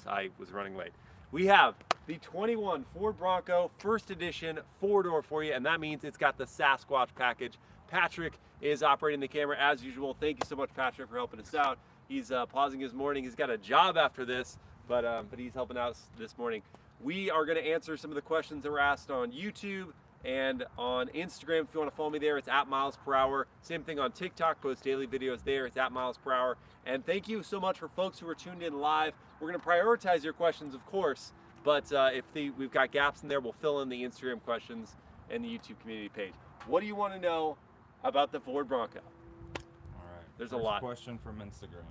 I was running late. We have the 21 Ford Bronco first edition 4-door for you, and that means it's got the Sasquatch package. Patrick is operating the camera as usual. Thank you so much, Patrick, for helping us out. He's pausing his morning. He's got a job after this, but he's helping us this morning. We are going to answer some of the questions that were asked on YouTube and on Instagram. If you want to follow me there, it's at MilesPerHr. Same thing on TikTok, post daily videos there. It's at MilesPerHr. And thank you so much for folks who are tuned in live. We're going to prioritize your questions, of course, but if we've got gaps in there, we'll fill in the Instagram questions and the YouTube community page. What do you want to know about the Ford Bronco? All right. There's a lot. Question from Instagram,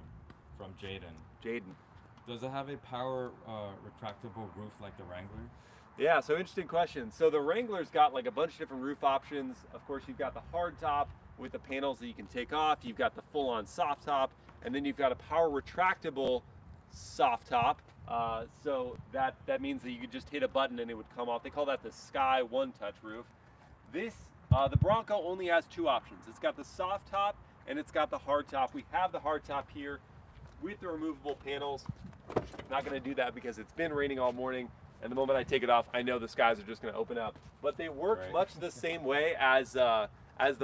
from Jaden. Jaden. Does it have a power retractable roof like the Wrangler? Yeah, so interesting question. So the Wrangler's got like a bunch of different roof options. Of course, you've got the hard top with the panels that you can take off. You've got the full-on soft top, and then you've got a power retractable soft top. So that means that you could just hit a button and it would come off. They call that the Sky One Touch roof. This, the Bronco only has two options. It's got the soft top and it's got the hard top. We have the hard top here with the removable panels. Not going to do that because it's been raining all morning. And the moment I take it off, I know the skies are just going to open up. But they work much the same way as the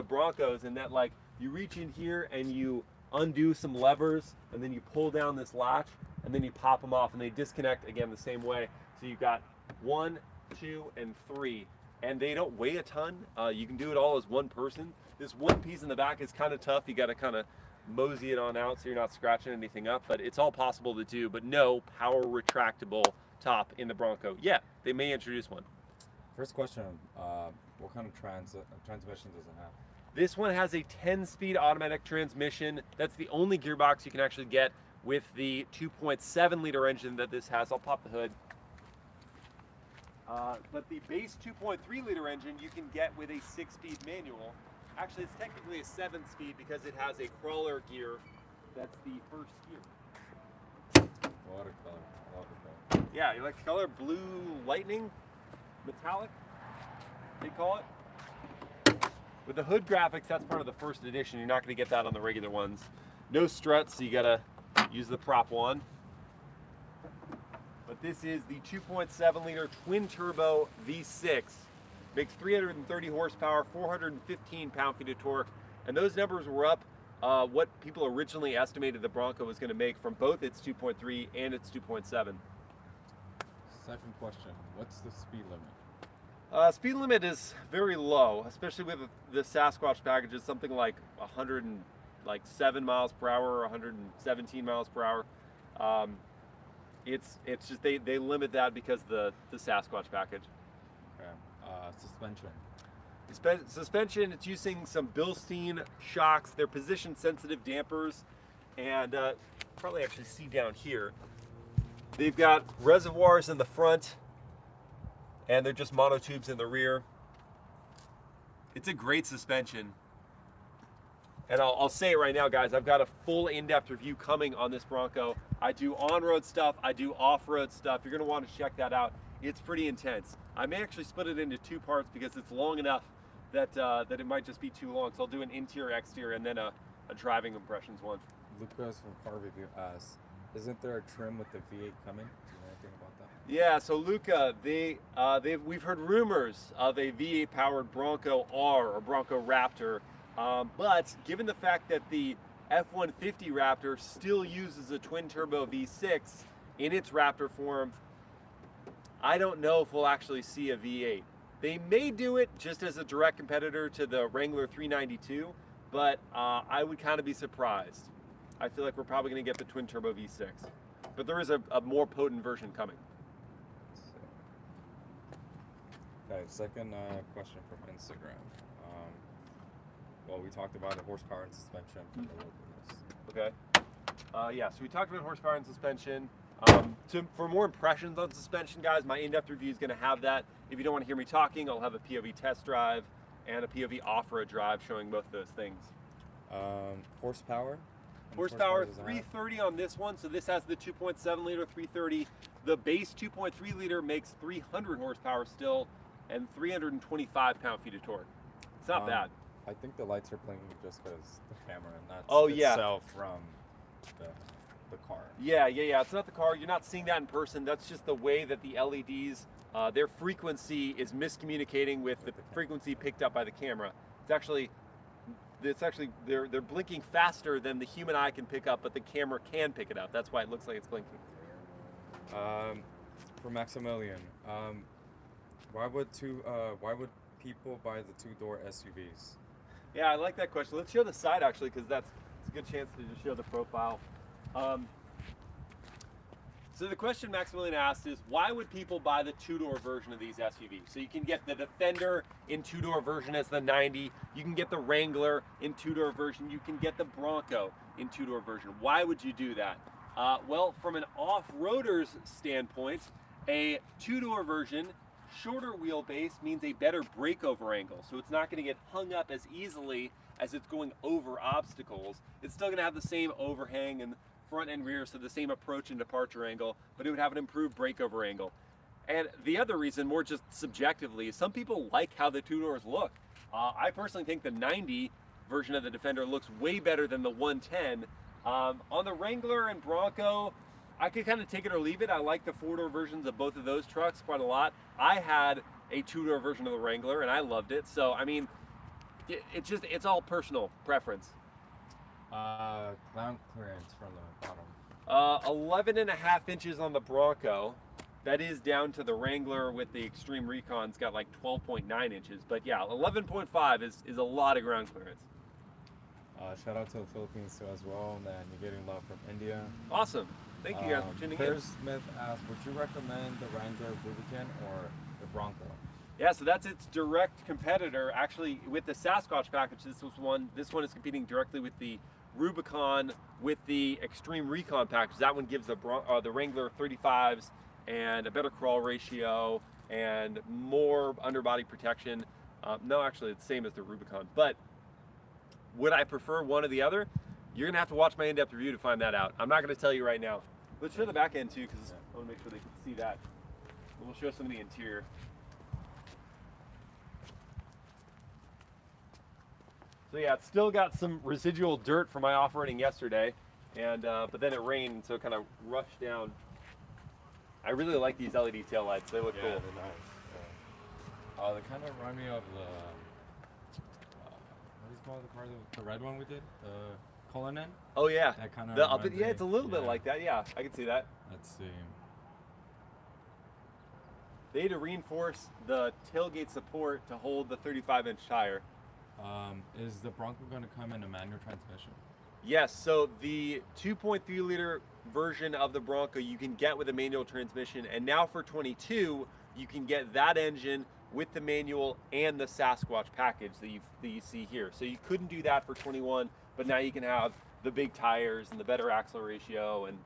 Broncos, in that like you reach in here and you undo some levers, and then you pull down this latch, and then you pop them off, and they disconnect again the same way. So you've got 1, 2, and 3, and they don't weigh a ton. You can do it all as one person. This one piece in the back is kind of tough. You got to kind of mosey it on out so you're not scratching anything up, but it's all possible to do. But no power retractable top in the Bronco. Yeah, they may introduce one. First question, what kind of transmission does it have? This one has a 10-speed automatic transmission. That's the only gearbox you can actually get with the 2.7-liter engine that this has. I'll pop the hood. But the base 2.3-liter engine you can get with a 6-speed manual. Actually, it's technically a 7-speed because it has a crawler gear. That's the first gear. Watercolor. Yeah, you like the color? Blue Lightning? Metallic, they call it. With the hood graphics, that's part of the first edition. You're not going to get that on the regular ones. No struts, so you got to use the prop one. But this is the 2.7-liter twin-turbo V6. Makes 330 horsepower, 415 pound-feet of torque. And those numbers were up what people originally estimated the Bronco was going to make from both its 2.3 and its 2.7. Second question, what's the speed limit? Speed limit is very low, especially with the Sasquatch package. It's something like 107 miles per hour or 117 miles per hour. It's just they limit that because the Sasquatch package. Okay. Suspension. Suspension, it's using some Bilstein shocks. They're position sensitive dampers, and probably actually see down here. They've got reservoirs in the front, and they're just monotubes in the rear. It's a great suspension. And I'll say it right now, guys, I've got a full in-depth review coming on this Bronco. I do on-road stuff, I do off-road stuff. You're gonna want to check that out. It's pretty intense. I may actually split it into two parts because it's long enough that it might just be too long. So I'll do an interior, exterior, and then a driving impressions one. Lucas from Car Review asks, isn't there a trim with the V8 coming? Do you know anything about that? Yeah, so Luca, we've heard rumors of a V8 powered Bronco R or Bronco Raptor, but given the fact that the F-150 Raptor still uses a twin-turbo V6 in its Raptor form, I don't know if we'll actually see a V8. They may do it just as a direct competitor to the Wrangler 392, but I would kind of be surprised. I feel like we're probably going to get the twin-turbo V6. But there is a more potent version coming. Okay, second question from Instagram. Well, we talked about the horsepower and suspension from the localness. Okay. Yeah, so we talked about horsepower and suspension. For more impressions on suspension, guys, my in-depth review is going to have that. If you don't want to hear me talking, I'll have a POV test drive and a POV off-road drive showing both those things. Horsepower? Horsepower 330 on this one. So this has the 2.7-liter 330. The base 2.3-liter makes 300 horsepower still and 325 pound-feet of torque. It's not bad. I think the lights are blinking just because the camera and not itself from the... the car. Yeah. It's not the car. You're not seeing that in person. That's just the way that the LEDs, their frequency is miscommunicating with the frequency picked up by the camera. It's actually they're blinking faster than the human eye can pick up, but the camera can pick it up. That's why it looks like it's blinking. For Maximilian, why would people buy the two-door SUVs? Yeah, I like that question. Let's show the side actually, because it's a good chance to just show the profile. So the question Maximilian asked is, why would people buy the two-door version of these SUVs? So you can get the Defender in two-door version as the 90, you can get the Wrangler in two-door version, you can get the Bronco in two-door version. Why would you do that? Well, from an off-roader's standpoint, a two-door version, shorter wheelbase means a better breakover angle. So it's not going to get hung up as easily as it's going over obstacles. It's still going to have the same overhang and front and rear, so the same approach and departure angle, but it would have an improved breakover angle. And the other reason, more just subjectively, is some people like how the two doors look. I personally think the 90 version of the Defender looks way better than the 110. On the Wrangler and Bronco, I could kind of take it or leave it. I like the four-door versions of both of those trucks quite a lot. I had a two-door version of the Wrangler and I loved it. So, I mean, it's all personal preference. Ground clearance from the bottom. 11.5 inches on the Bronco. That is down to the Wrangler with the Extreme Recon's got like 12.9 inches. But yeah, 11.5 is a lot of ground clearance. Shout out to the Philippines too as well, and then you're getting love from India. Awesome. Thank you guys for tuning in. Chris Smith asked, would you recommend the Wrangler Rubicon or the Bronco? Yeah, so that's its direct competitor. Actually, with the Sasquatch package, this one is competing directly with the Rubicon with the Extreme Recon package. That one gives the Wrangler 35s and a better crawl ratio and more underbody protection. No, actually, it's the same as the Rubicon. But would I prefer one or the other? You're gonna have to watch my in-depth review to find that out. I'm not gonna tell you right now. Let's show the back end too, because I want to make sure they can see that. And we'll show some of the interior. So yeah, it's still got some residual dirt from my off-roading yesterday, and but then it rained, so it kind of rushed down. I really like these LED taillights. They look cool. They're nice. Yeah. They kind of remind me of the what is it called, the car, the red one we did, the Cullinan. Oh yeah. That kind of yeah, it's a little bit like that. Yeah, I can see that. Let's see. They had to reinforce the tailgate support to hold the 35-inch tire. Is the Bronco going to come in a manual transmission? Yes, so the 2.3 liter version of the Bronco you can get with a manual transmission, and now for 22 you can get that engine with the manual and the Sasquatch package that you see here. So you couldn't do that for 21, but now you can have the big tires and the better axle ratio and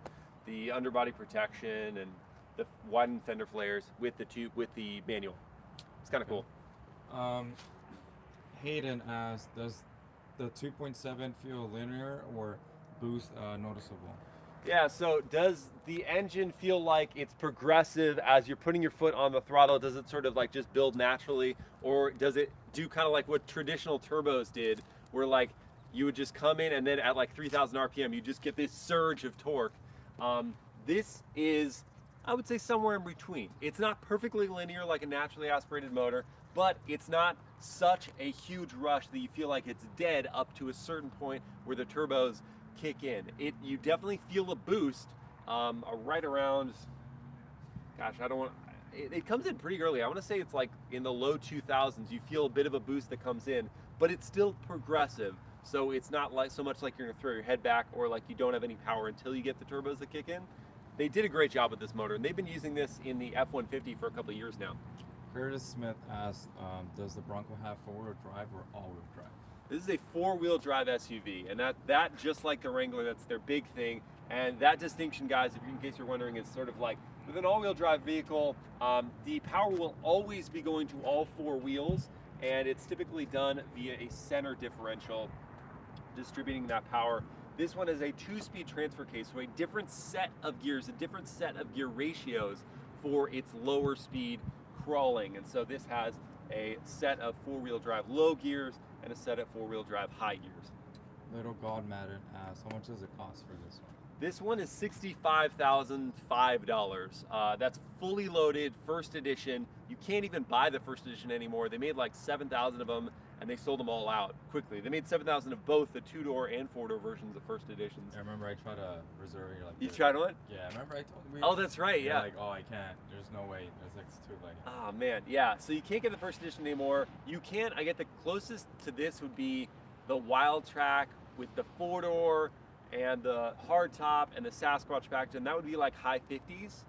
the underbody protection and the widened fender flares with the manual. It's kind of cool. Hayden asked, does the 2.7 feel linear or boost noticeable? Yeah, so does the engine feel like it's progressive as you're putting your foot on the throttle? Does it sort of like just build naturally? Or does it do kind of like what traditional turbos did, where like you would just come in and then at like 3,000 RPM, you just get this surge of torque? This is, I would say, somewhere in between. It's not perfectly linear like a naturally aspirated motor, but it's not such a huge rush that you feel like it's dead up to a certain point where the turbos kick in. You definitely feel a boost right around, gosh, I don't want, it comes in pretty early. I want to say it's like in the low 2000s. You feel a bit of a boost that comes in, but it's still progressive. So it's not like so much like you're gonna throw your head back or like you don't have any power until you get the turbos that kick in. They did a great job with this motor, and they've been using this in the F-150 for a couple of years now. Curtis Smith asked, does the Bronco have four-wheel drive or all-wheel drive? This is a four-wheel drive SUV, and that just like the Wrangler, that's their big thing. And that distinction, guys, in case you're wondering, is sort of like with an all-wheel drive vehicle, the power will always be going to all four wheels, and it's typically done via a center differential, distributing that power. This one is a two-speed transfer case, so a different set of gears, a different set of gear ratios for its lower speed crawling. And so this has a set of four-wheel drive low gears and a set of four-wheel drive high gears. Little God Madden asked, how much does it cost for this one? This one is $65,005. That's fully loaded, first edition. You can't even buy the first edition anymore. They made like 7,000 of them, and they sold them all out quickly. They made 7,000 of both the 2-door and 4-door versions of first editions. I remember I tried to reserve it. You're like, You tried one? Yeah, I remember I told you. Oh, that's right, yeah. Like, oh, I can't. There's no way. There's like, it's too late. Oh man, yeah. So you can't get the first edition anymore. You can. I get the closest to this would be the Wild Track with the 4-door and the hardtop and the Sasquatch package, and that would be like high 50s.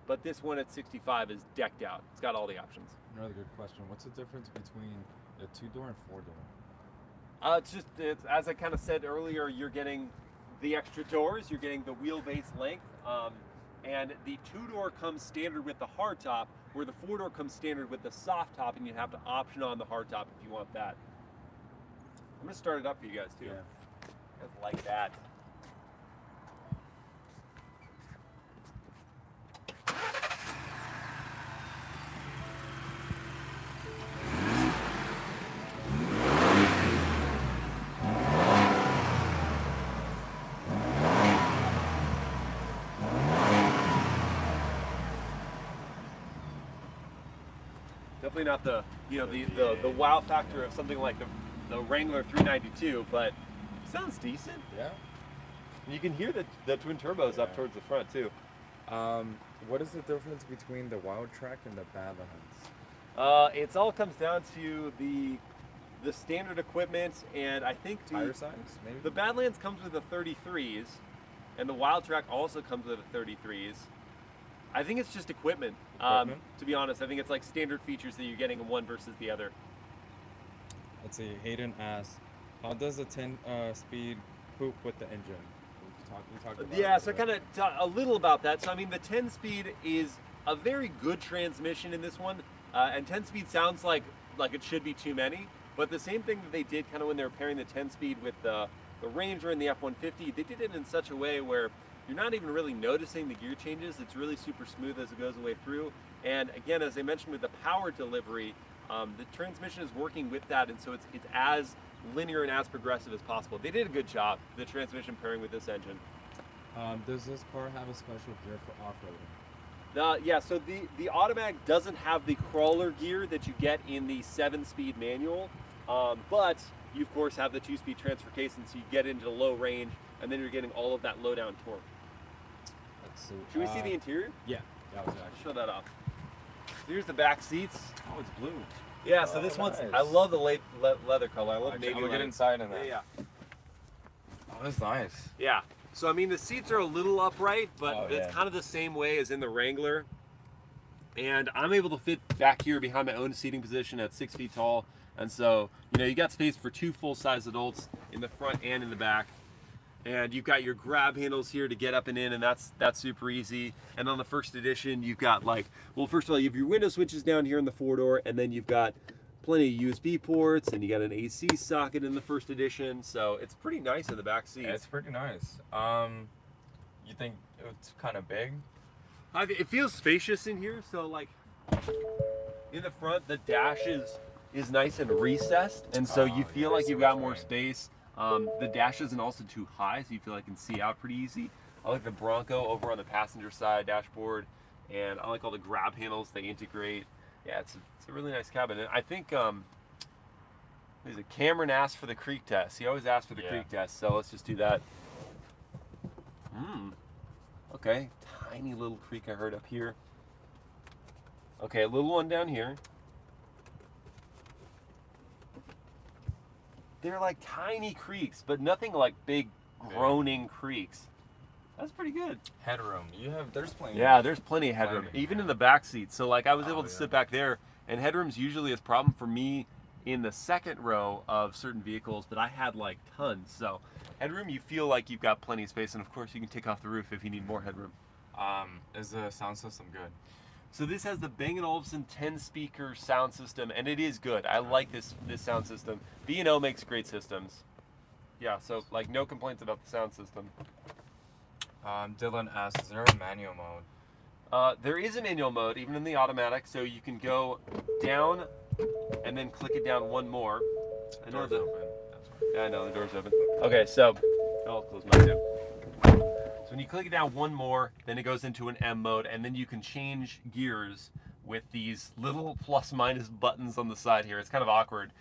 But this one at 65 is decked out. It's got all the options. Another good question. What's the difference between the 2-door and 4-door? It's as I kind of said earlier, you're getting the extra doors, you're getting the wheelbase length, and the 2-door comes standard with the hardtop, where the 4-door comes standard with the soft top, and you have to option on the hardtop if you want that. I'm gonna start it up for you guys too. Yeah. You guys like that. Definitely not the the wow factor of something like the Wrangler 392, but it sounds decent. Yeah. You can hear the twin turbos up towards the front too. What is the difference between the Wild Track and the Badlands? It all comes down to the standard equipment, and I think Tire size, maybe? the Badlands comes with the 33s, and the Wild Track also comes with the 33s. I think it's just equipment. To be honest, I think it's like standard features that you're getting in one versus the other. Let's see. Hayden asks, how does a 10-speed coupe with the engine? We talked about Yeah, it so a kind of a little about that. So I mean, the 10-speed is a very good transmission in this one, and 10-speed sounds like it should be too many. But the same thing that they did kind of when they were pairing the 10-speed with the Ranger and the F-150, they did it in such a way where you're not even really noticing the gear changes. It's really super smooth as it goes the way through. And again, as I mentioned with the power delivery, the transmission is working with that, and so it's as linear and as progressive as possible. They did a good job, the transmission pairing with this engine. Does this car have a special gear for off-roading? Yeah, so the automatic doesn't have the crawler gear that you get in the 7-speed manual, but you of course have the 2-speed transfer case, and so you get into low range, and then you're getting all of that low down torque. Let's see. Should we see the interior? Yeah, that was actually. Show that off. So here's the back seats. Oh, it's blue. Yeah, so this one's, nice. I love the leather color. I love Actually, navy we'll get leather. inside in that. Yeah. Oh, that's nice. Yeah. So I mean, the seats are a little upright, but Oh, it's yeah. kind of the same way as in the Wrangler. And I'm able to fit back here behind my own seating position at 6 feet tall. And so, you got space for 2 full-size adults in the front and in the back. And you've got your grab handles here to get up and in, and that's super easy. And on the first edition, you've got first of all, you have your window switches down here in the 4-door, and then you've got plenty of USB ports, and you got an AC socket in the first edition. So it's pretty nice in the back seats. Yeah, it's pretty nice. You think it's kind of big? It feels spacious in here. So like in the front, the dash is nice and recessed, and so you feel like you've got more space. The dash isn't also too high, so you feel like you can see out pretty easy. I like the Bronco over on the passenger side dashboard, and I like all the grab handles they integrate. Yeah, it's a really nice cabin. And I think Cameron asked for the creak test. He always asks for the creak test, so let's just do that. Okay, tiny little creak I heard up here. Okay, a little one down here. They're like tiny creaks, but nothing like big groaning creaks. That's pretty good. Headroom. There's plenty. Yeah, there's plenty of headroom, Plenty, even yeah. in the back seat. So like I was able to sit back there, and headroom's usually a problem for me in the second row of certain vehicles, but I had like tons. So headroom, you feel like you've got plenty of space, and of course you can take off the roof if you need more headroom. Is the sound system good? So this has the Bang & Olufsen 10-speaker sound system, and it is good. I like this sound system. B&O makes great systems. Yeah, so like no complaints about the sound system. Dylan asks, is there a manual mode? There is a manual mode, even in the automatic, so you can go down and then click it down one more. I know Door's open. That's right. Yeah, I know, the door's open. Okay, so I'll close mine too. So when you click it down one more, then it goes into an M mode, and then you can change gears with these little plus minus buttons on the side here. It's kind of awkward.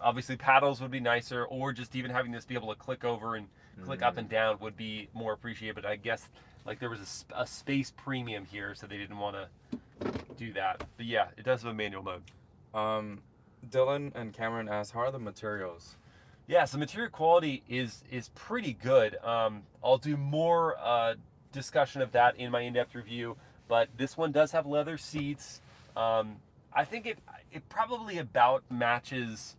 Obviously paddles would be nicer, or just even having this be able to click over and click up and down would be more appreciated, but I guess like there was a space premium here, so they didn't want to do that. But yeah, it does have a manual mode. Dylan and Cameron asked, how are the materials? Yeah, so material quality is pretty good. I'll do more discussion of that in my in-depth review, but this one does have leather seats. I think it probably about matches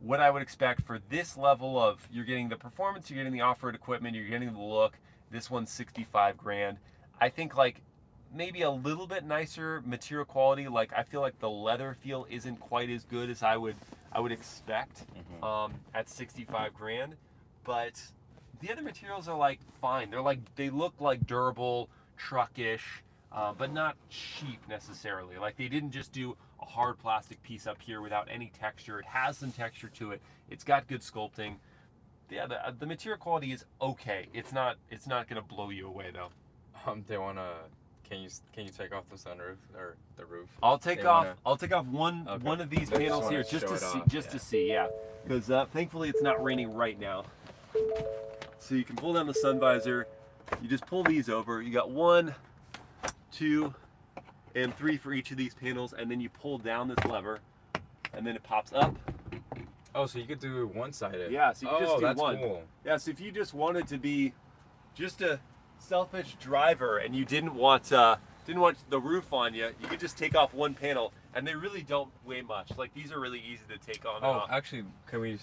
what I would expect for this level of, you're getting the performance, you're getting the off-road equipment, you're getting the look. This one's 65 grand. I think like maybe a little bit nicer material quality. Like I feel like the leather feel isn't quite as good as I would expect at 65 grand. But the other materials are like fine. They look like durable, truckish, but not cheap necessarily. Like they didn't just do a hard plastic piece up here without any texture. It has some texture to it. It's got good sculpting. Yeah, the material quality is okay. It's not gonna blow you away though. They wanna. Can you take off the sunroof or the roof? I'll take off one of these panels here just to see, yeah. Because thankfully it's not raining right now. So you can pull down the sun visor. You just pull these over. You got 1, 2, and 3 for each of these panels, and then you pull down this lever, and then it pops up. Oh, so you could do one-sided. Yeah, so you can just do that's one. Cool. Yeah, so if you just wanted to be just a selfish driver and you didn't want the roof on you, you could just take off one panel, and they really don't weigh much. Like these are really easy to take on and off. Actually, can we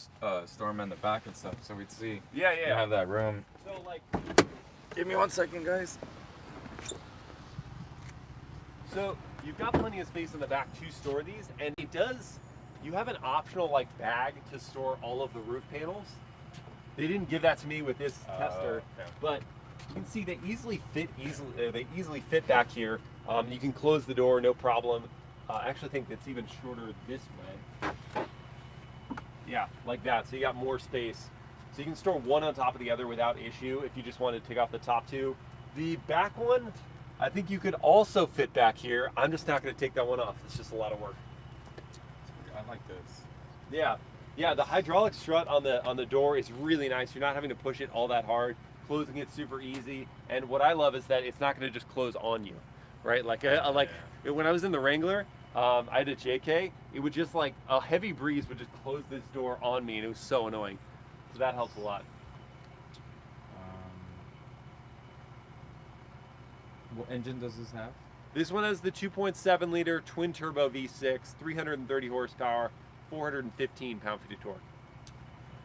store them in the back and stuff so we'd see? Yeah. You have that room. So like, give me 1 second, guys. So you've got plenty of space in the back to store these, and you have an optional like bag to store all of the roof panels. They didn't give that to me with this tester, but you can see they easily fit back here. You can close the door, no problem. I actually think it's even shorter this way. Yeah, like that. So you got more space. So you can store one on top of the other without issue if you just want to take off the top two. The back one, I think you could also fit back here. I'm just not going to take that one off. It's just a lot of work. I like this. Yeah, the hydraulic strut on the door is really nice. You're not having to push it all that hard. Closing it super easy. And what I love is that it's not going to just close on you, right? Like when I was in the Wrangler, I had a JK. It would just like a heavy breeze would just close this door on me, and it was so annoying. So that helps a lot. What engine does this have? This one has the 2.7 liter twin turbo V6, 330 horsepower, 415 pound-feet of torque.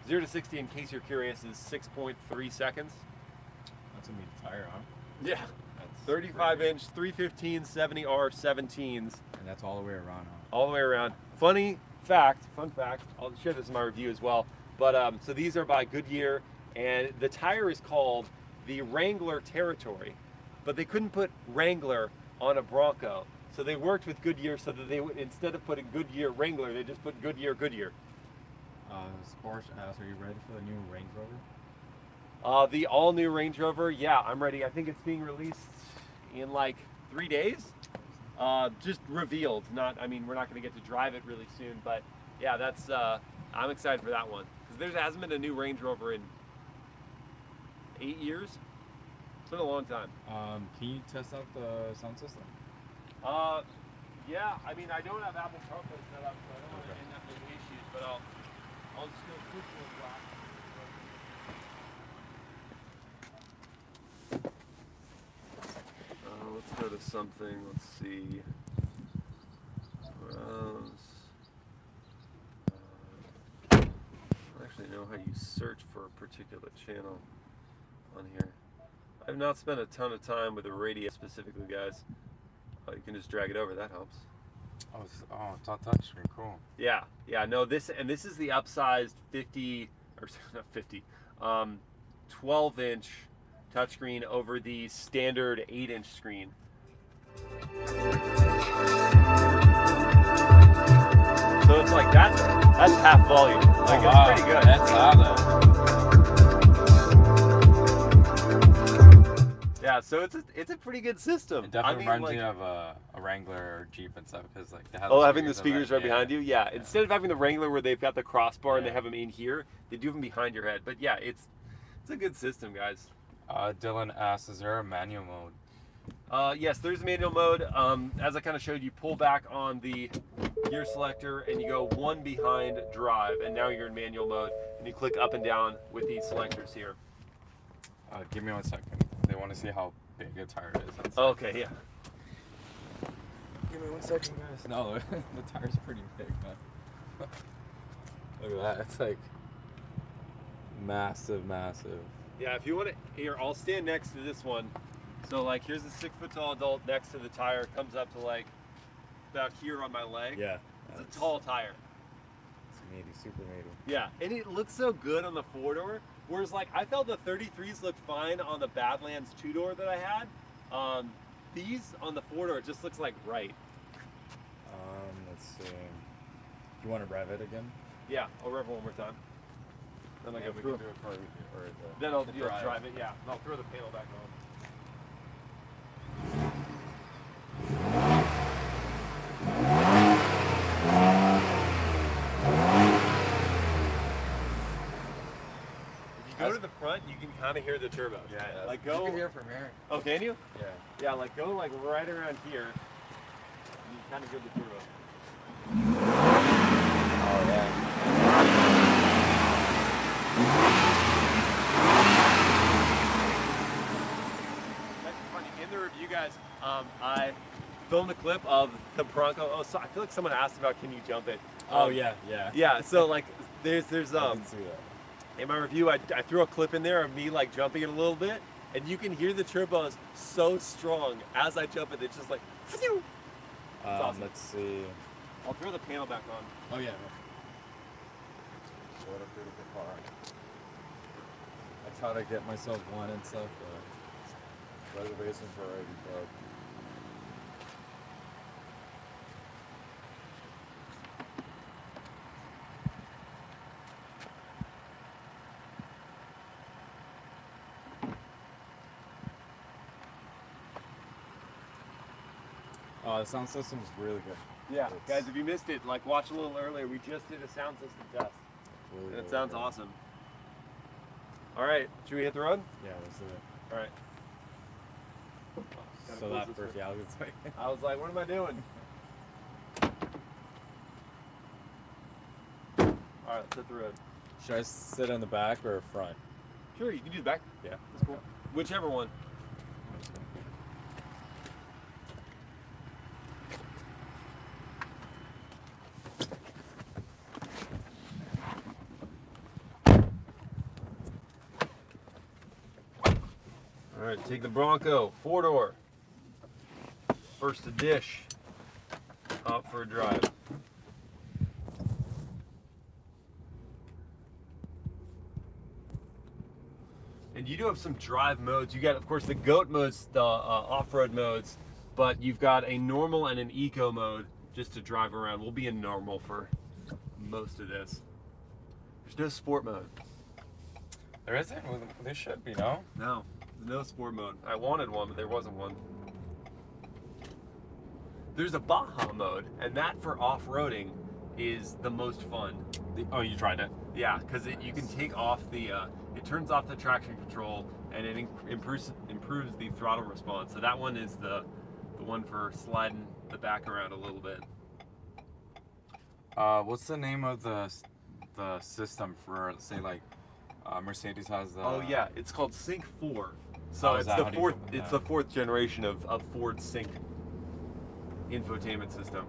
0 to 60, in case you're curious, is 6.3 seconds. That's a meat tire, huh? Yeah. That's 35 inch, 315, 70R 17s. And that's all the way around, huh? All the way around. Fun fact, I'll share this in my review as well. But so these are by Goodyear, and the tire is called the Wrangler Territory. But they couldn't put Wrangler on a Bronco. So they worked with Goodyear so that they would, instead of putting Goodyear Wrangler, they just put Goodyear. Sports asks, are you ready for the new Range Rover? The all-new Range Rover, yeah, I'm ready. I think it's being released in like 3 days. Just revealed. We're not going to get to drive it really soon, but yeah, that's I'm excited for that one because there hasn't been a new Range Rover in 8 years. It's been a long time. Can you test out the sound system? Yeah, I don't have Apple CarPlay set up, so I don't want to end up with issues, but I'll just go quick one. Let's go to something. Let's see. I don't actually know how you search for a particular channel on here. I've not spent a ton of time with the radio specifically, guys. You can just drag it over. That helps. It's on touchscreen. Cool. Yeah. No, this is the upsized 12-inch touchscreen over the standard 8-inch screen. So it's like that's half volume. Like it's pretty good. That's loud. Yeah, so it's a pretty good system. It definitely reminds like, me of a Wrangler or Jeep and stuff because like they have having the speakers right behind you. Yeah. Yeah. Instead of having the Wrangler where they've got the crossbar and they Yeah. have them in here, they do them behind your head. But yeah, it's a good system, guys. Dylan asks, is there a manual mode? Yes, there's a manual mode. As I kind of showed you, pull back on the gear selector and you go one behind drive, and now you're in manual mode, and you click up and down with these selectors here. Give me 1 second. They want to see how big a tire is. Okay, yeah. Give me 1 second, guys. No, the tire's pretty big, man. Look at that. It's like massive, massive. Yeah, if you want to, here, I'll stand next to this one. So like, here's a 6 foot tall adult next to the tire, comes up to like about here on my leg. Yeah. It's a tall tire. It's meaty, super meaty. Yeah, and it looks so good on the 4-door. Whereas like, I felt the 33s looked fine on the Badlands 2-door that I had. These on the 4-door just looks like right. Let's see. Do you want to rev it again? Yeah, I'll rev it one more time. Then I Yeah, go we through. can do it for Then I'll the drive it, yeah. And I'll throw the panel back on. If you go to the front, you can kind of hear the turbo. Yeah, Like you go. can hear it from here. Oh, can you? Yeah. Yeah, like go like right around here. And you kind of hear the turbo. Oh yeah. That's funny. In the review, guys, I filmed a clip of the Bronco. Oh, so I feel like someone asked about can you jump it? Oh yeah. Yeah. So like, there's I can see that. in my review, I threw a clip in there of me like jumping it a little bit, and you can hear the turbos so strong as I jump it. It's just like, phew. awesome. Let's see. I'll throw the panel back on. Oh yeah. What a beautiful car. I try to get myself one and stuff, but reservations are already booked. Oh, the sound system's really good. Yeah, It's guys, if you missed it, like watch a little earlier. We just did a sound system test. really, And really it sounds good. awesome. All right, should we hit the road? Yeah, let's do it. All right. Gotta So close that this first, one. yeah, I was gonna say. I was like, what am I doing? All right, let's hit the road. Should I sit in the back or front? Sure, you can do the back. Yeah. That's cool. Whichever one. All right, take the Bronco, 4-door. First to dish. Out for a drive. And you do have some drive modes. You got, of course, the G.O.A.T modes, the off-road modes, but you've got a normal and an eco mode just to drive around. We'll be in normal for most of this. There's no sport mode. There isn't? Well, there should be, no? No, there's no sport mode. I wanted one, but there wasn't one. There's a Baja mode, and that for off-roading is the most fun. Oh, you tried it? Yeah, because you can take off the, it turns off the traction control, and it improves the throttle response. So that one is the one for sliding the back around a little bit. What's the name of the system for, say, like, Mercedes has the... Oh yeah, it's called Sync 4. So Oh, is it's that the how do you fourth. do It's that? the fourth generation of Ford Sync infotainment system.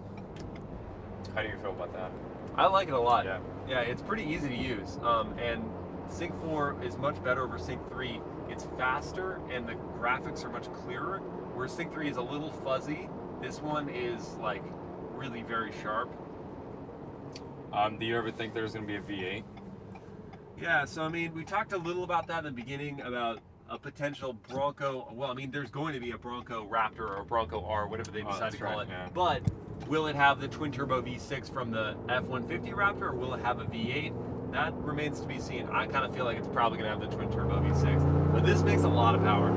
How do you feel about that? I like it a lot. Yeah. Yeah, it's pretty easy to use. And Sync 4 is much better over Sync 3. It's faster and the graphics are much clearer. Where Sync 3 is a little fuzzy. This one is like really very sharp. Do you ever think there's gonna be a V8? Yeah, so I mean, we talked a little about that in the beginning about a potential Bronco. Well, I mean, there's going to be a Bronco Raptor or a Bronco R, whatever they Oh, decide that's to call right, it. yeah. But will it have the twin turbo V6 from the F-150 Raptor, or will it have a V8? That remains to be seen. I kind of feel like it's probably going to have the twin turbo V6, but this makes a lot of power.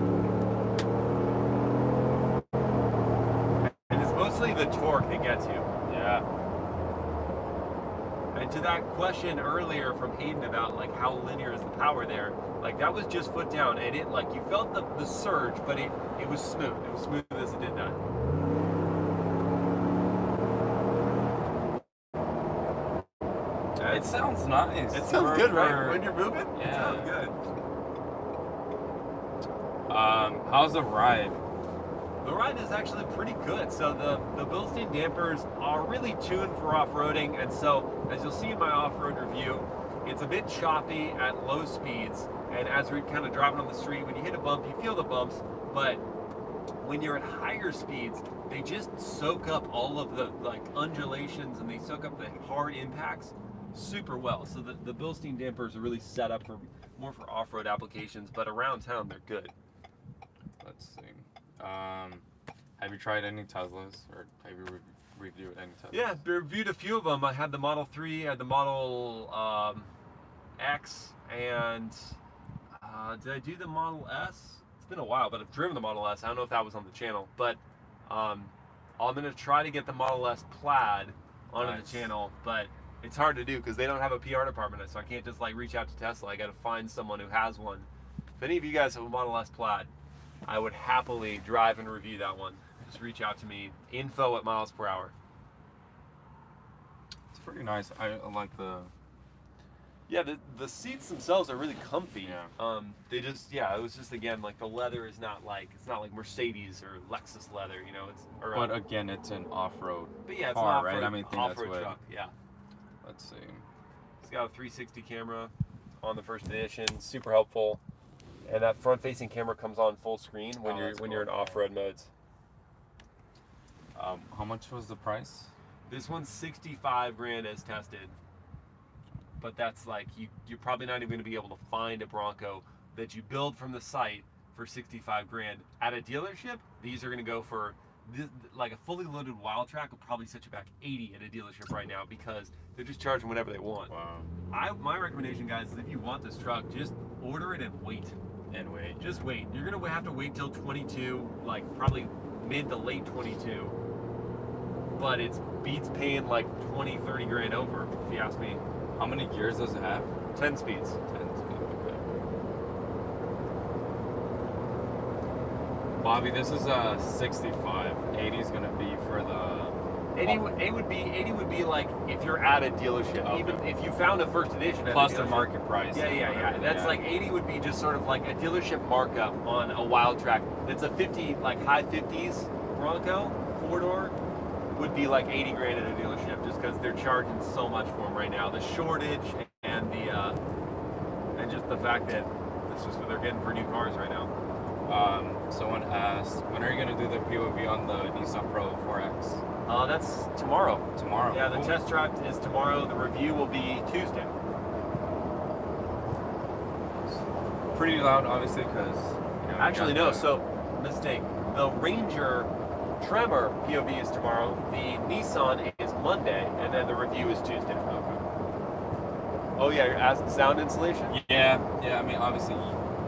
mostly the torque that gets you. Yeah. And to that question earlier from Hayden about like how linear is the power there, like that was just foot down, and it like you felt the surge, but it was smooth. It was smooth as it did that. It sounds nice. It sounds good, right? When you're moving, Yeah. It sounds good. How's the ride? The ride is actually pretty good. So the Bilstein dampers are really tuned for off-roading, and so as you'll see in my off-road review, it's a bit choppy at low speeds, and as we're kind of driving on the street, when you hit a bump, you feel the bumps, but when you're at higher speeds, they just soak up all of the like undulations, and they soak up the hard impacts super well. So the Bilstein dampers are really set up for more for off-road applications, but around town they're good. Let's see. Have you tried any Teslas, or have you reviewed any Teslas? Yeah, I reviewed a few of them. I had the Model 3, I had the Model X, and did I do the Model S? It's been a while, but I've driven the Model S. I don't know if that was on the channel, but I'm going to try to get the Model S Plaid onto the channel, but it's hard to do because they don't have a PR department, so I can't just like reach out to Tesla. I got to find someone who has one. If any of you guys have a Model S Plaid, I would happily drive and review that one. Just reach out to me, info@MilesPerHr. It's pretty nice. I like the... Yeah, the seats themselves are really comfy. Yeah. They just, yeah, it was just, again, like the leather is not like, it's not like Mercedes or Lexus leather, you know, it's... Or, But again, it's an off-road but yeah, it's car, an right? off-road, I mean, I think that's what... truck, yeah. Let's see. It's got a 360 camera on the first edition, super helpful. And that front-facing camera comes on full screen when you're in off-road modes. How much was the price? This one's 65 grand as tested, but that's like you're probably not even going to be able to find a Bronco that you build from the site for 65 grand at a dealership. These are going to go for like a fully loaded Wild Track will probably set you back 80 at a dealership right now because they're just charging whatever they want. Wow. My recommendation, guys, is if you want this truck, just order it and wait. And wait. Just wait. You're going to have to wait till 22, like probably mid to late 22. But it beats paying like 20, 30 grand over, if you ask me. How many gears does it have? 10 speeds. 10 speed, okay. Bobby, this is a 65. 80 is gonna be for the... 80 would be like if you're at a dealership. Okay. Even if you found a first edition at Plus a the dealership. market price. Yeah. That's like 80 would be just sort of like a dealership markup on a Wild Track. That's a 50, like high 50s Bronco, 4-door. Would be like 80 grand at a dealership just because they're charging so much for them right now. The shortage and and just the fact that this is what they're getting for new cars right now. Someone asked, when are you going to do the POV on the Nissan Pro 4X? That's tomorrow. Tomorrow? Yeah, the Cool. test drive is tomorrow. The review will be Tuesday. Pretty loud, obviously, because... Actually, no. So, mistake. The Ranger Tremor POV is tomorrow. The Nissan is Monday, and then the review is Tuesday. Okay. Oh yeah, you're asking sound insulation? Yeah. I mean, obviously...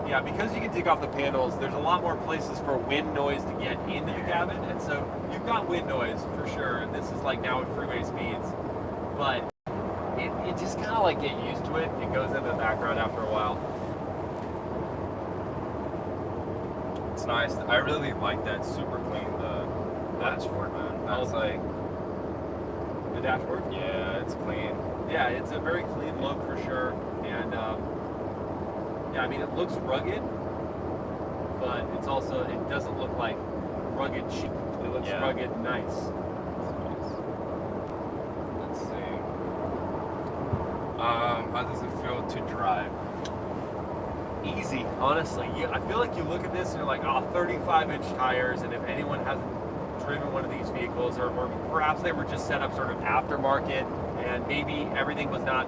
Yeah, because you can take off the panels, there's a lot more places for wind noise to get into the cabin, and so you've got wind noise for sure. This is like now at freeway speeds, but it just kind of like get used to it. It goes into the background after a while. It's nice. I really like that super clean, the dashboard, man. That's like... The dashboard? Yeah, it's clean. Yeah, it's a very clean look for sure, and yeah, I mean it looks rugged, but it's also, it doesn't look like rugged cheap. It looks rugged nice. Let's see. How does it feel to drive? Easy, honestly. I feel like you look at this and you're like, oh, 35-inch tires, and if anyone hasn't driven one of these vehicles, or perhaps they were just set up sort of aftermarket, and maybe everything was not,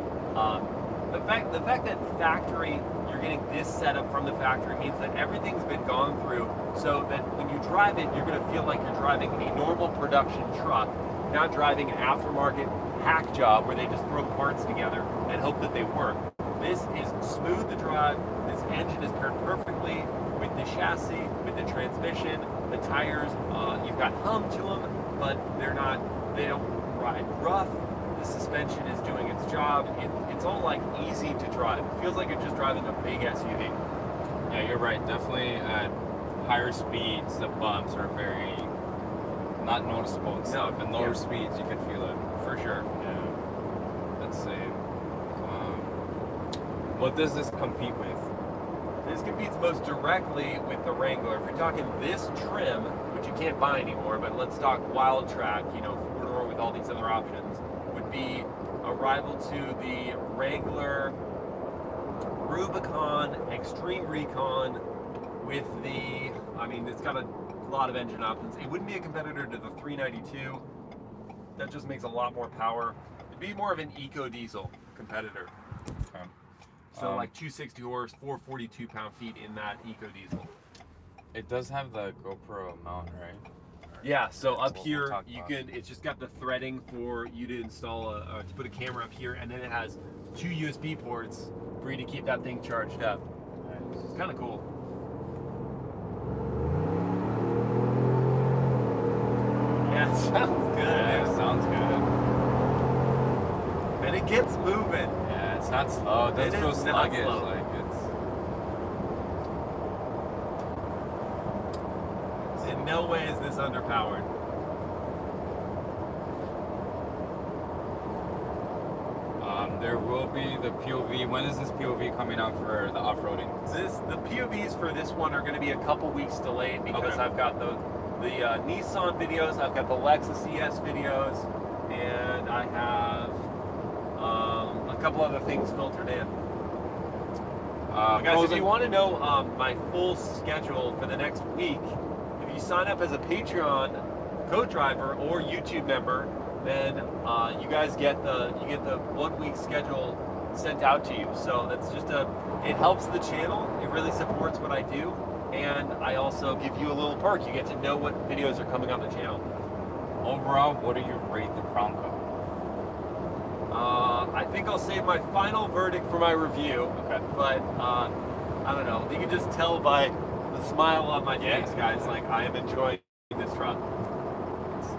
the fact that factory, you're getting this setup from the factory means that everything's been gone through, so that when you drive it, you're going to feel like you're driving a normal production truck, not driving an aftermarket hack job where they just throw parts together and hope that they work. This is smooth to drive. This engine is paired perfectly with the chassis, with the transmission, the tires. You've got hum to them. but they don't ride rough. The suspension is doing its job. It's all like easy to drive. It feels like you're just driving a big SUV. Yeah, you're right. Definitely at higher speeds, the bumps are very not noticeable and stuff. And lower speeds, you can feel it. For sure. Yeah. Let's see. What does this compete with? This competes most directly with the Wrangler. If you're talking this trim, which you can't buy anymore, but let's talk Wild Track, you know, 4-door with all these other options, would be a rival to the Wrangler Rubicon Extreme Recon with the, I mean, it's got a lot of engine options. It wouldn't be a competitor to the 392. That just makes a lot more power. It'd be more of an eco diesel competitor. Okay. So like 260 horse, 442 pound-feet in that eco diesel. It does have the GoPro mount, right? Yeah, so up We'll here talk you about can, it's just got the threading for you to install to put a camera up here, and then it has 2 USB ports for you to keep that thing charged up. Nice. It's kind of cool. Yeah, it sounds good. Yeah, it man. sounds good. And it gets moving. Yeah, it's not slow. It doesn't It feel is not sluggish. slow. Like it's. In no way is this underpowered. There will be the POV. When is this POV coming out for the off-roading? The POVs for this one are going to be a couple weeks delayed because Okay. I've got the Nissan videos, I've got the Lexus ES videos, and I have a couple other things filtered in. Guys, if you want to know my full schedule for the next week, if you sign up as a Patreon co-driver or YouTube member, then you guys get the 1 week schedule sent out to you. So that's just it helps the channel. It really supports what I do, and I also give you a little perk. You get to know what videos are coming on the channel. Overall, what do you rate the Bronco? I think I'll save my final verdict for my review. Okay. But I don't know. You can just tell by the smile on my Yeah. face, guys. Like I am enjoying this truck. Let's see.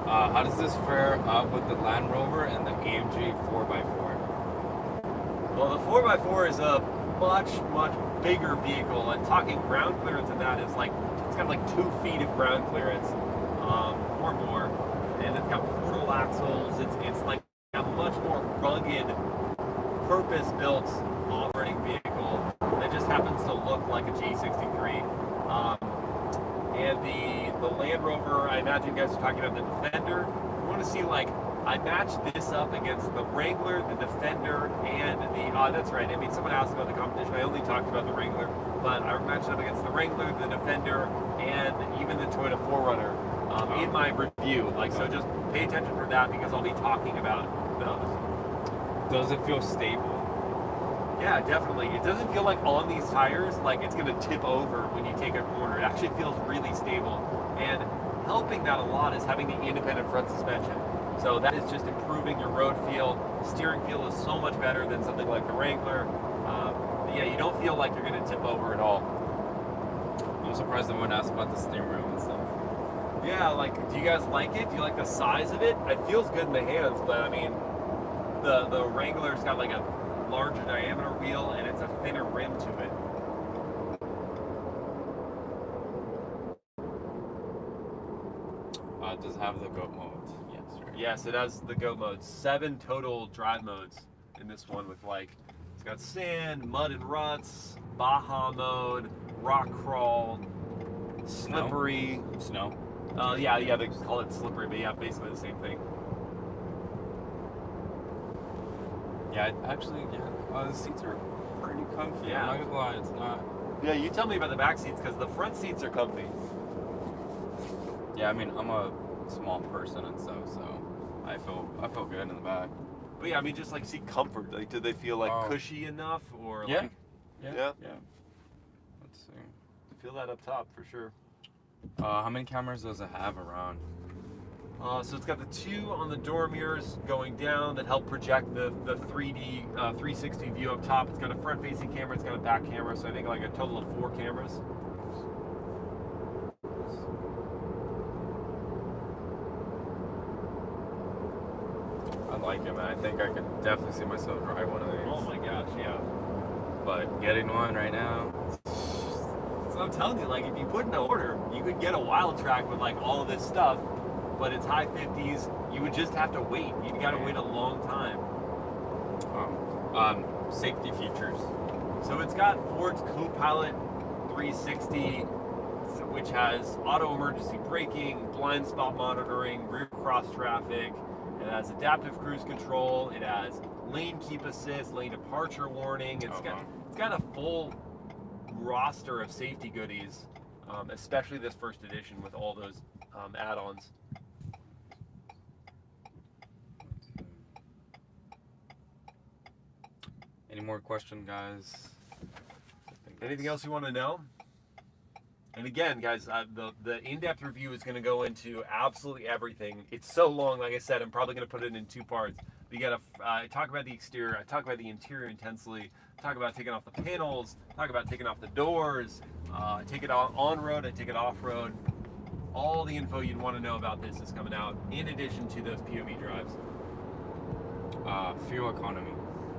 How does this fare up with the Land Rover and the AMG 4x4? Well, the 4x4 is a much bigger vehicle, and talking ground clearance in that is like it's got like 2 feet of ground clearance, or more, and it's got portal axles. It's like a much more rugged, purpose-built off-roading vehicle that just happens to look like a G63. And the Land Rover, I imagine you guys are talking about the Defender. You want to see, like, I matched this up against the Wrangler, the Defender, and the, that's right, I mean, someone asked about the competition. I only talked about the Wrangler, but I matched up against the Wrangler, the Defender, and even the Toyota 4Runner in my review. Like, so just pay attention for that because I'll be talking about those. Does it feel stable? Yeah, definitely. It doesn't feel like on these tires, like it's going to tip over when you take a corner. It actually feels really stable. And helping that a lot is having the independent front suspension. So that is just improving your road feel. The steering feel is so much better than something like the Wrangler. Yeah, you don't feel like you're going to tip over at all. I'm surprised no one asked about the steering wheel and stuff. Yeah, like, do you guys like it? Do you like the size of it? It feels good in the hands, but I mean, the Wrangler's got like a larger diameter wheel and it's a thinner rim to it. Does it have the GO.A.T mode? Yes, right? Yes, it has the Go modes. 7 total drive modes in this one with like, it's got sand, mud and ruts, Baja mode, rock crawl, slippery. Snow? Yeah, they call it slippery, but yeah, basically the same thing. Yeah, the seats are pretty comfy. Yeah. I'm not gonna lie, it's not. Yeah, you tell me about the back seats because the front seats are comfy. Yeah, I mean, I'm a small person and stuff, so I feel good in the back. But yeah, I mean, just like seat comfort. Like, do they feel like cushy enough, or Yeah. like? Yeah. Let's see. Feel that up top for sure. How many cameras does it have around? So it's got the 2 on the door mirrors going down that help project the 3D 360 view up top. It's got a front-facing camera, it's got a back camera, so I think like a total of 4 cameras. I like it, man. I think I could definitely see myself drive one of these. Oh my gosh, yeah. But getting one right now, So I'm telling you, like if you put in an order, you could get a wild track with like all of this stuff, but it's high 50s. You would just have to wait. You gotta wait a long time. safety features. So it's got Ford's Co-Pilot 360, which has auto emergency braking, blind spot monitoring, rear cross traffic. It has adaptive cruise control. It has lane keep assist, lane departure warning. It's got a full roster of safety goodies, especially this first edition with all those add-ons. Any more questions, guys? Anything else you want to know? And again, guys, the in-depth review is going to go into absolutely everything. It's so long, like I said, I'm probably going to put it in 2 parts. You got to talk about the exterior, I talk about the interior intensely, talk about taking off the panels, talk about taking off the doors, I take it on-road, I take it off-road. All the info you'd want to know about this is coming out, in addition to those POV drives. Fuel economy.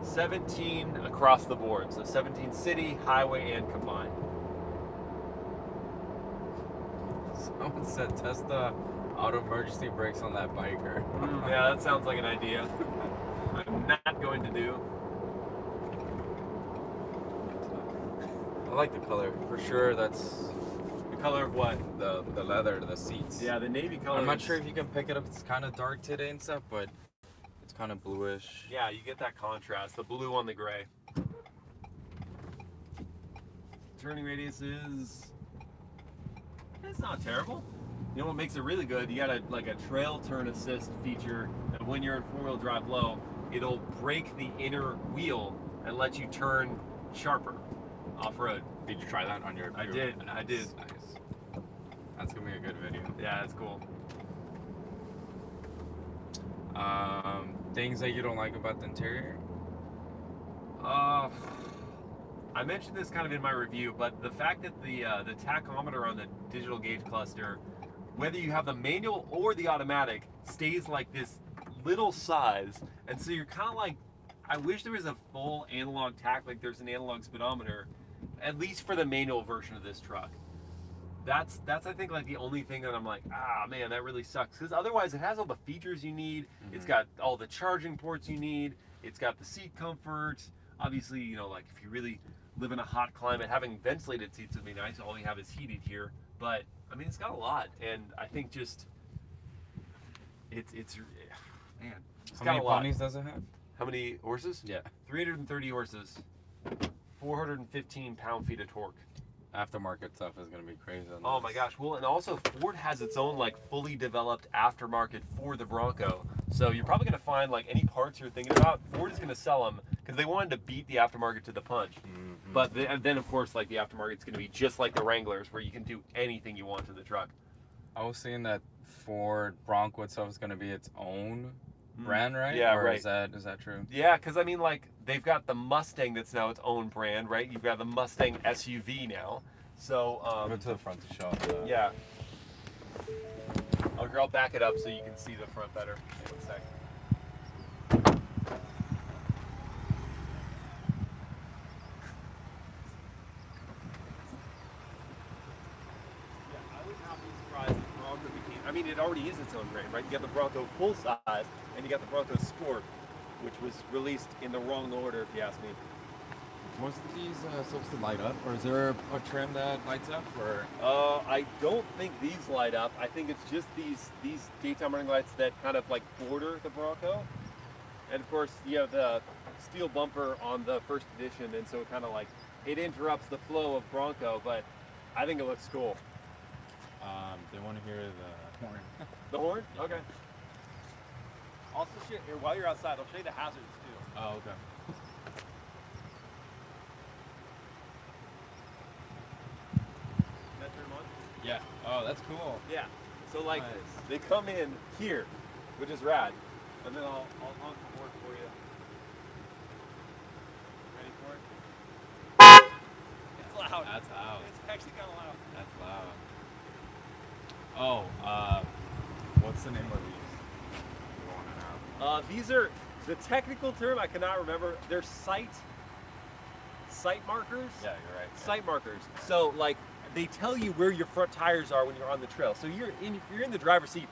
17 across the board, so 17 city, highway, and combined. Someone said test the auto emergency brakes on that biker. Yeah, that sounds like an idea. I'm not going to do. I like the color for sure. That's The color of what? the leather, the seats. Yeah, the navy color. I'm not sure if you can pick it up. It's kind of dark today and stuff, but it's kind of bluish. Yeah, you get that contrast, the blue on the gray. Turning radius is... It's not terrible. You know what makes it really good? You got a trail turn assist feature that when you're in 4-wheel drive low, it'll break the inner wheel and let you turn sharper off-road. Did you try that on your? I did. Nice. That's gonna be a good video. Yeah, that's cool. Things that you don't like about the interior? I mentioned this kind of in my review, but the fact that the tachometer on the digital gauge cluster, whether you have the manual or the automatic, stays like this little size, and so you're kind of like, I wish there was a full analog tach, like there's an analog speedometer, at least for the manual version of this truck. That's I think like the only thing that I'm like, man, that really sucks, because otherwise it has all the features you need. It's got all the charging ports you need. It's got the seat comfort. Obviously, you know, like if you really live in a hot climate, having ventilated seats would be nice. All you have is heated here, but I mean, it's got a lot, and I think just it's man, it's How got many a lot. ponies does it have? How many horses? Yeah. 330 horses, 415 pound-feet of torque. Aftermarket stuff is gonna be crazy. On Oh this. my gosh! Well, and also Ford has its own like fully developed aftermarket for the Bronco. So you're probably gonna find like any parts you're thinking about, Ford is gonna sell them because they wanted to beat the aftermarket to the punch. But and then of course like the aftermarket's gonna be just like the Wranglers, where you can do anything you want to the truck. I was seeing that Ford Bronco itself is gonna be its own brand, right? Yeah, or right. Is that true? Yeah, because I mean, like they've got the Mustang that's now its own brand, right? You've got the Mustang SUV now. So Go to the front to show off the... yeah. I'll back it up so you can see the front better. In 1 sec. Yeah, I would not be surprised if the Bronco became. I mean, it already is its own brand, right? You got the Bronco full size, and you got the Bronco Sport, which was released in the wrong order, if you ask me. Most of these supposed to light up, or is there a trim that lights up, or? I don't think these light up. I think it's just these daytime running lights that kind of like border the Bronco. And of course, you have the steel bumper on the first edition, and so it kind of like, it interrupts the flow of Bronco, but I think it looks cool. They want to hear the horn. The horn? Okay. Also, here, while you're outside, I'll show you the hazards too. Oh, okay. That turn on? Yeah. Oh, that's cool. Yeah. So like Nice. they come in here, which is rad. And then I'll honk the horn for you. Ready for it? It's loud. That's loud. It's actually kind of loud. That's loud. Oh, what's the name of these? You wanna know? These are the technical term I cannot remember. They're sight markers. Yeah, you're right. Sight markers. So like they tell you where your front tires are when you're on the trail. So if you're in the driver's seat,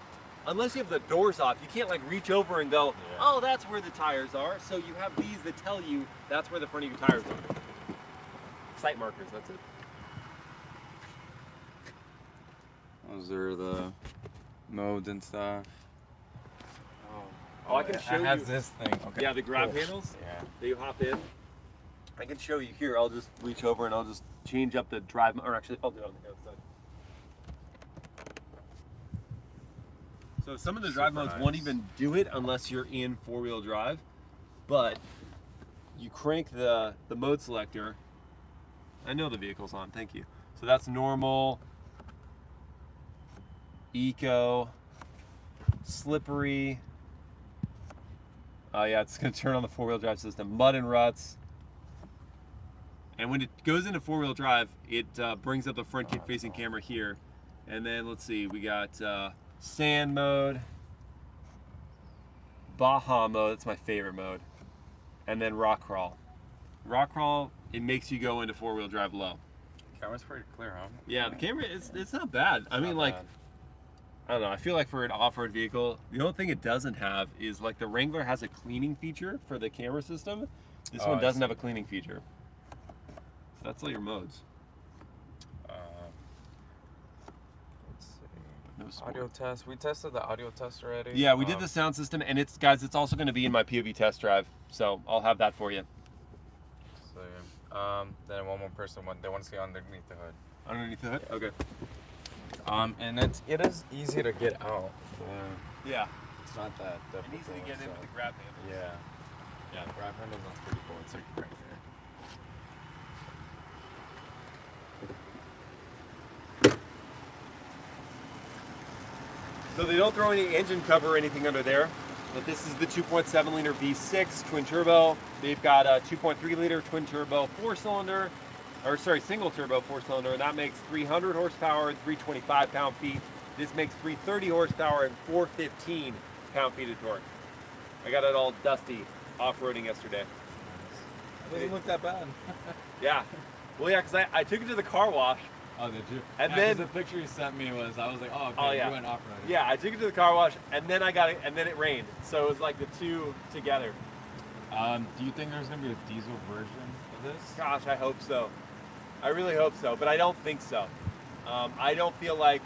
unless you have the doors off, you can't like reach over and go, Yeah. oh, that's where the tires are. So you have these that tell you that's where the front of your tires are. Sight markers, that's it. Those are the modes and stuff. Oh, I can show It has you. this thing. Okay. Yeah, the grab Cool. handles Yeah. that you hop in. I can show you here. I'll just reach over and I'll just change up the drive, or actually I'll do it on the outside. So some of the drive Super modes won't nice. even do it unless you're in four-wheel drive, but you crank the mode selector. I know the vehicle's on, thank you. So that's normal, eco, slippery. Yeah, it's gonna turn on the four-wheel drive system. Mud and ruts. And when it goes into four-wheel drive, it brings up the front facing camera here. And then let's see, we got sand mode, Baja mode, that's my favorite mode. And then rock crawl. Rock crawl, it makes you go into four-wheel drive low. Camera's pretty clear, huh? Yeah, the camera, it's not bad. I mean, Not like, bad. I don't know, I feel like for an off-road vehicle, the only thing it doesn't have is like the Wrangler has a cleaning feature for the camera system. This Oh, one I doesn't have see. a cleaning feature. So that's all your modes. Let's see. No sport. Audio test. We tested the audio test already. Yeah, we did the sound system, and it's, guys, it's also going to be in my POV test drive, so I'll have that for you. So, then one more person they want to see underneath the hood. Underneath the hood? Okay. And it is easy to get out. Yeah. It's not that difficult. It needs to get in with the grab handles. Yeah. Yeah, the grab handles are pretty cool. It's like right there. So they don't throw any engine cover or anything under there, but this is the 2.7 liter V6 twin turbo. They've got a 2.3 liter twin turbo single turbo four cylinder, and that makes 300 horsepower and 325 pound-feet. This makes 330 horsepower and 415 pound-feet of torque. I got it all dusty off-roading yesterday. It doesn't look that bad. Yeah. Well, yeah, because I took it to the car wash. Oh, did you? And Yeah, 'cause then- the picture you sent me was, I was like, oh, okay, Oh, yeah. you went off-roading. Yeah, I took it to the car wash, and then I got it, and then it rained. So it was like the two together. Do you think there's gonna be a diesel version of this? Gosh, I hope so. I really hope so, but I don't think so. I don't feel like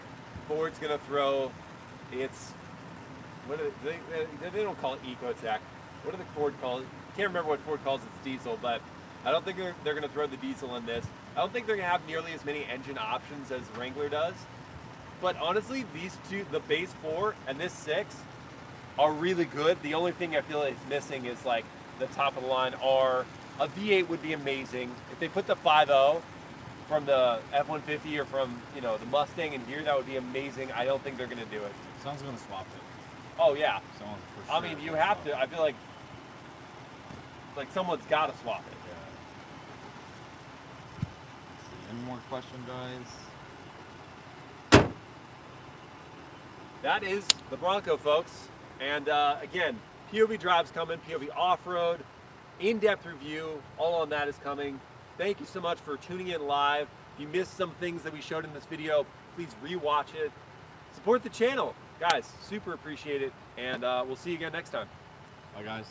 Ford's gonna throw its, they don't call it Ecotech. What do the Ford call it? Can't remember what Ford calls its diesel, but I don't think they're gonna throw the diesel in this. I don't think they're gonna have nearly as many engine options as Wrangler does. But honestly, these two, the base 4 and this 6, are really good. The only thing I feel is missing is like the top of the line R. A V8 would be amazing. If they put the 5.0 from the F-150 or from, you know, the Mustang in here, that would be amazing. I don't think they're gonna do it. Someone's gonna swap it. Oh yeah. Someone for I sure mean, you gonna have swap to. it. I feel like someone's got to swap it. Yeah. Let's see. Any more question, guys? That is the Bronco, folks. And again, POV drive's coming, POV off-road, in-depth review, all on that is coming. Thank you so much for tuning in live. If you missed some things that we showed in this video, please rewatch it. Support the channel. Guys, super appreciate it. And we'll see you again next time. Bye, guys.